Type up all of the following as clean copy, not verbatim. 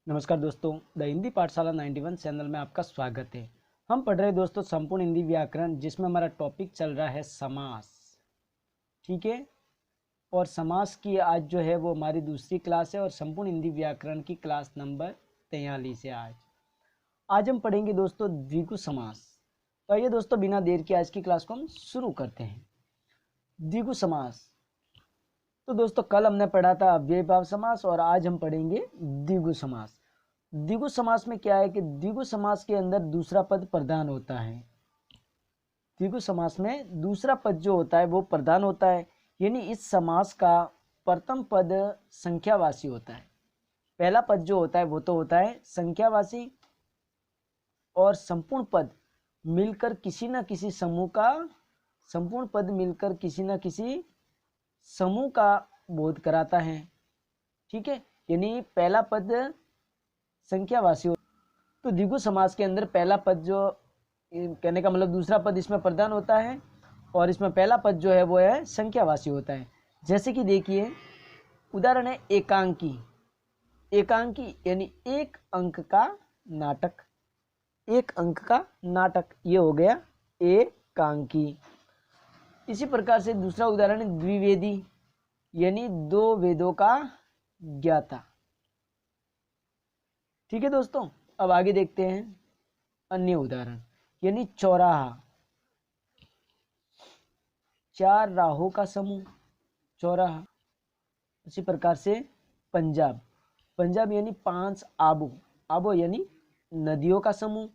नमस्कार दोस्तों, द हिंदी पाठशाला 91 चैनल में आपका स्वागत है। हम पढ़ रहे हैं दोस्तों संपूर्ण हिंदी व्याकरण, जिसमें हमारा टॉपिक चल रहा है समास। ठीक है, और समास की आज जो है वो हमारी दूसरी क्लास है और संपूर्ण हिंदी व्याकरण की क्लास नंबर 43 है। आज हम पढ़ेंगे दोस्तों द्विगु समास। तो आइए दोस्तों, बिना देर के आज की क्लास को हम शुरू करते हैं। द्विगु समास। तो दोस्तों कल हमने पढ़ा था अव्ययीभाव समास और आज हम पढ़ेंगे द्विगु समास। द्विगु समास में क्या है कि द्विगु समास के अंदर दूसरा पद प्रधान होता है। द्विगु समास में दूसरा पद जो होता है वो प्रधान होता है, यानी इस समास का प्रथम पद संख्यावाची होता है। पहला पद जो होता है वो तो होता है संख्यावाची, और संपूर्ण पद मिलकर किसी न किसी समूह का संपूर्ण पद मिलकर किसी न किसी समूह का बोध कराता है। ठीक है, यानी पहला पद संख्यावाची हो। तो द्विगु समास के अंदर पहला पद जो कहने का मतलब दूसरा पद इसमें प्रधान होता है और इसमें पहला पद जो है वो है संख्यावाची होता है। जैसे कि देखिए, उदाहरण है एकांकी। एकांकी यानी एक अंक का नाटक। एक अंक का नाटक, ये हो गया एकांकी। इसी प्रकार से दूसरा उदाहरण है द्विवेदी, यानी दो वेदों का ज्ञाता। ठीक है दोस्तों, अब आगे देखते हैं अन्य उदाहरण, यानी चौराहा। चार राहों का समूह, चौराहा। इसी प्रकार से पंजाब। पंजाब यानी पांच आबो। आबो यानी नदियों का समूह।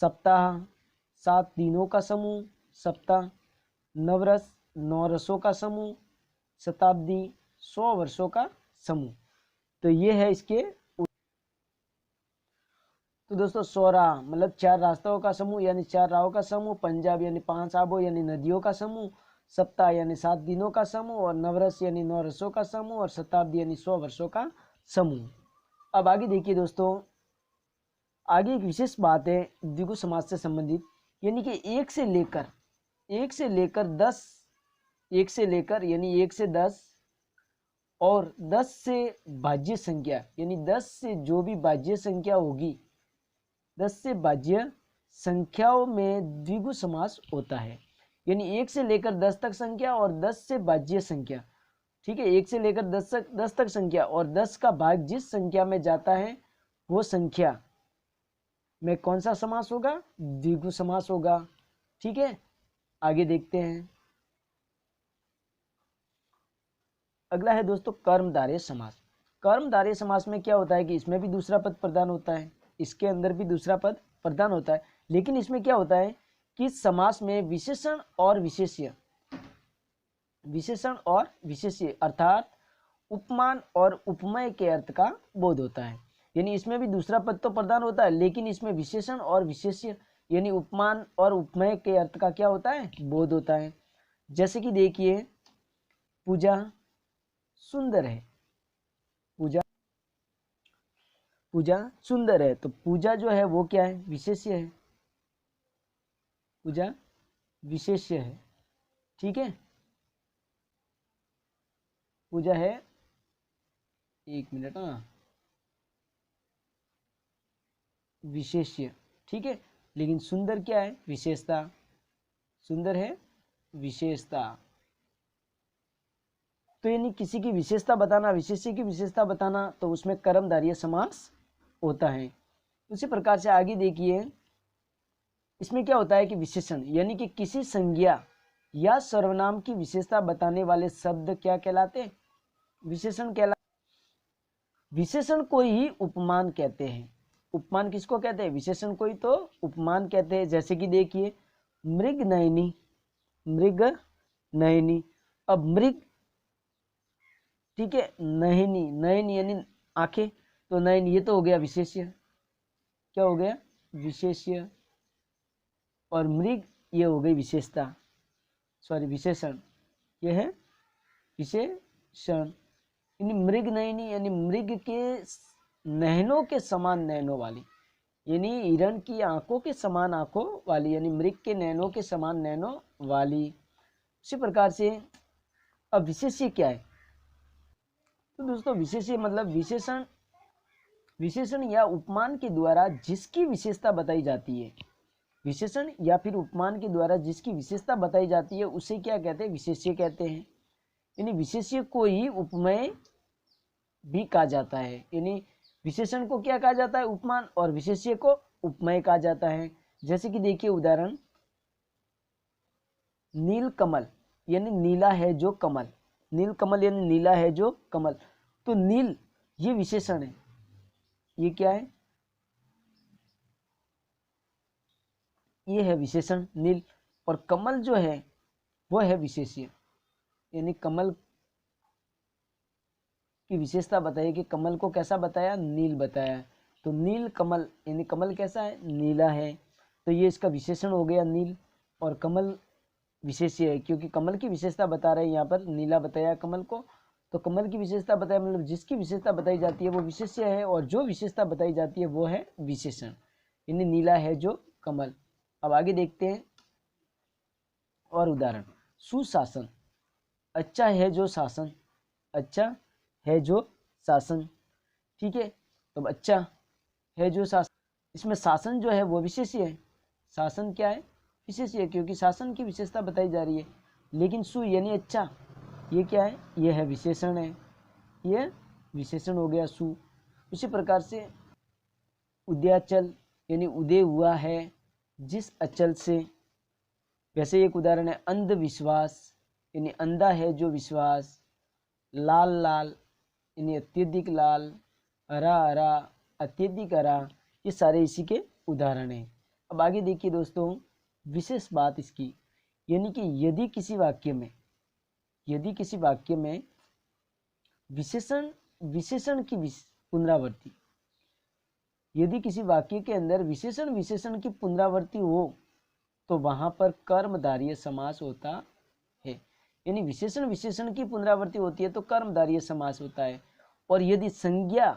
सप्ताह, 7 दिनों का समूह, सप्ताह। नवरस, 9 रसों का समूह। शताब्दी, 100 वर्षों का समूह। तो ये है इसके। तो दोस्तों सौरा मतलब 4 रास्तों का समूह यानी 4 राहों का समूह। पंजाब यानी 5 आबों यानी नदियों का समूह। सप्ताह यानी 7 दिनों का समूह, और नवरस यानी 9 रसों का समूह, और शताब्दी यानी 100 वर्षों का समूह। अब आगे देखिए दोस्तों, आगे एक विशेष बात है द्विगु समास से संबंधित, यानी कि एक से लेकर 10, एक से लेकर यानी 1 से 10, और 10 से भाज्य संख्या, यानी 10 से जो भी भाज्य संख्या होगी, 10 से भाज्य संख्याओं में द्विगु समास होता है। यानी 1 से लेकर 10 तक संख्या और 10 से भाज्य संख्या। ठीक है, 1 से लेकर 10 तक संख्या और 10 का भाग जिस संख्या में जाता है वो संख्या में कौन सा समास होगा? द्विगु समास होगा। ठीक है, आगे देखते हैं। अगला है दोस्तों कर्मधारय समास। कर्मधारय समास में क्या होता है कि इसमें भी दूसरा पद प्रधान होता है, इसके अंदर भी दूसरा पद प्रधान होता है, लेकिन इसमें क्या होता है कि समास में विशेषण और विशेष्य अर्थात उपमान और उपमेय के अर्थ का बोध होता है। यानी इसमें भी दूसरा पद तो प्रधान होता है, लेकिन इसमें विशेषण और विशेष्य यानी उपमान और उपमेय के अर्थ का क्या होता है? बोध होता है। जैसे कि देखिए, पूजा सुंदर है। पूजा सुंदर है, तो पूजा जो है वो क्या है? विशेष्य है। पूजा विशेष्य है। ठीक है, पूजा है, एक मिनट, विशेष्य। ठीक है, लेकिन सुंदर क्या है? विशेषता। सुंदर है विशेषता। तो यानी किसी की विशेषता बताना, विशेष्य की विशेषता बताना, तो उसमें कर्मधारय समास होता है। उसी प्रकार से आगे देखिए, इसमें क्या होता है कि विशेषण यानी कि किसी संज्ञा या सर्वनाम की विशेषता बताने वाले शब्द क्या कहलाते? विशेषण कहलाते। विशेषण को ही उपमान कहते हैं। उपमान किसको कहते हैं? विशेषण को ही तो उपमान कहते हैं। जैसे कि देखिए, मृग नयनी। मृग नयनी, अब मृग, ठीक है, नयनी, नयन यानी आंखें, तो नयन ये तो हो गया विशेष्य। क्या हो गया? विशेष्य। और मृग ये हो गई विशेषता, सॉरी विशेषण, ये है विशेषण। यानी मृग नयनी यानी मृग के नैनों के समान नैनों वाली, यानी हिरण की आंखों के समान आंखों वाली, यानी मृग के नैनों के समान नैनों वाली। उसी प्रकार से अब विशेष्य क्या है? तो दोस्तों विशेष्य मतलब विशेषण विशेषण या उपमान के द्वारा जिसकी विशेषता बताई जाती है, विशेषण या फिर उपमान के द्वारा जिसकी विशेषता बताई जाती है उसे क्या कहते हैं, विशेष्य कहते हैं। यानी विशेष्य को ही उपमेय भी कहा जाता है। यानी विशेषण को क्या कहा जाता है, उपमान, और विशेष्य को उपमेय कहा जाता है। जैसे कि देखिए उदाहरण, नील कमल यानी नीला है जो कमल, नील कमल यानी नीला है जो कमल। तो नील ये विशेषण है, ये क्या है, ये है विशेषण नील, और कमल जो है वो है विशेष्य। यानी कमल की विशेषता बताइए कि कमल को कैसा बताया, नील बताया। तो नील कमल यानी कमल कैसा है, नीला है। तो ये इसका विशेषण हो गया नील, और कमल विशेष्य है क्योंकि कमल की विशेषता बता रहे हैं, यहाँ पर नीला बताया कमल को। तो कमल की विशेषता बताया मतलब जिसकी विशेषता बताई जाती है वो विशेष्य है, और जो विशेषता बताई जाती है वो है विशेषण। यानी नीला है जो कमल। अब आगे देखते हैं और उदाहरण, सुशासन, अच्छा है जो शासन, अच्छा है जो शासन। ठीक है, तो अच्छा है जो शासन, इसमें शासन जो है वो विशेष्य है, शासन क्या है, विशेष्य है क्योंकि शासन की विशेषता बताई जा रही है। लेकिन सु यानी अच्छा, ये क्या है, ये है विशेषण है, ये विशेषण हो गया सु। उसी प्रकार से उदयाचल यानी उदय हुआ है जिस अचल से। वैसे एक उदाहरण है अंधविश्वास यानी अंधा है जो विश्वास, लाल लाल यानी अत्यधिक लाल, हरा हरा अत्यधिक हरा। ये सारे इसी के उदाहरण हैं। अब आगे देखिए दोस्तों, विशेष बात इसकी, यानी कि यदि किसी वाक्य में विशेषण की पुनरावृत्ति, यदि किसी वाक्य के अंदर विशेषण की पुनरावृत्ति हो तो वहां पर कर्मधारय समास होता है। यानी विशेषण की पुनरावृत्ति होती है तो कर्मधारय समास होता है। और यदि संज्ञा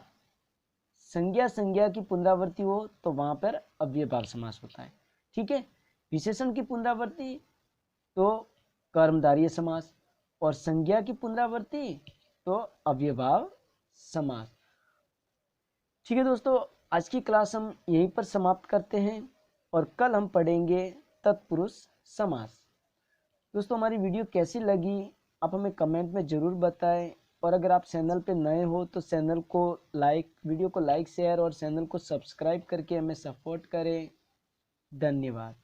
की पुनरावृत्ति हो तो वहां पर अव्ययभाव समास होता है। ठीक है, विशेषण की पुनरावृत्ति तो कर्मधारय समास, और संज्ञा की पुनरावृत्ति तो अव्ययभाव समास। ठीक है दोस्तों, आज की क्लास हम यहीं पर समाप्त करते हैं और कल हम पढ़ेंगे तत्पुरुष समास। दोस्तों हमारी वीडियो कैसी लगी आप हमें कमेंट में ज़रूर बताएं, और अगर आप चैनल पे नए हो तो चैनल को वीडियो को लाइक शेयर और चैनल को सब्सक्राइब करके हमें सपोर्ट करें। धन्यवाद।